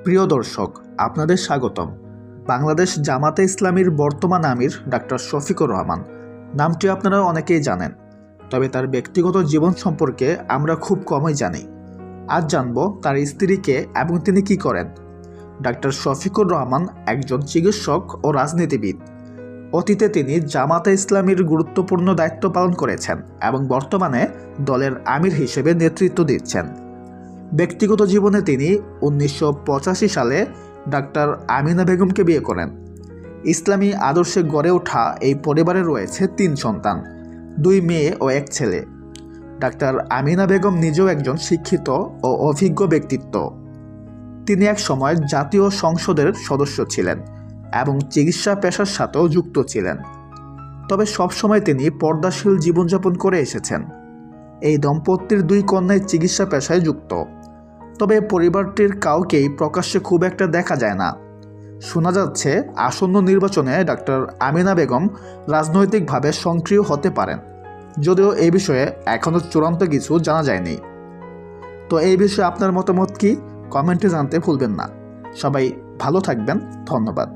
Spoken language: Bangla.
প্রিয় দর্শক, আপনাদের স্বাগতম। বাংলাদেশ জামাতে ইসলামীর বর্তমান আমির ডাক্তার শফিকুর রহমান নামটি আপনারা অনেকেই জানেন, তবে তার ব্যক্তিগত জীবন সম্পর্কে আমরা খুব কমই জানি। আজ জানব তার স্ত্রী কে এবং তিনি কি করেন। ডাক্তার শফিকুর রহমান একজন চিকিৎসক ও রাজনীতিবিদ। অতীতে তিনি জামাতে ইসলামীর গুরুত্বপূর্ণ দায়িত্ব পালন করেছেন এবং বর্তমানে দলের আমির হিসেবে নেতৃত্ব দিচ্ছেন। ব্যক্তিগত জীবনে তিনি 1985 সালে ডাক্তার আমিনা বেগমকে বিয়ে করেন। ইসলামী আদর্শে গড়ে ওঠা এই পরিবারে রয়েছে 3 সন্তান, 2 মেয়ে ও 1 ছেলে। ডাক্তার আমিনা বেগম নিজেও একজন শিক্ষিত ও অভিজ্ঞ ব্যক্তিত্ব। তিনি এক সময় জাতীয় সংসদের সদস্য ছিলেন এবং চিকিৎসা পেশার সাথেও যুক্ত ছিলেন। তবে সবসময় তিনি পর্দাশীল জীবনযাপন করে এসেছেন। এই দম্পতির 2 কন্যাই চিকিৎসা পেশায় যুক্ত, তবে পরিবারটির কাউকেই প্রকাশ্যে খুব একটা দেখা যায় না। শোনা যাচ্ছে আসন্ন নির্বাচনে ডাক্তার আমিনা বেগম রাজনৈতিকভাবে সক্রিয় হতে পারেন, যদিও এই বিষয়ে এখনও চূড়ান্ত কিছু জানা যায়নি। তো এই বিষয়ে আপনার মতামত কি? কমেন্টে জানতে ভুলবেন না। সবাই ভালো থাকবেন। ধন্যবাদ।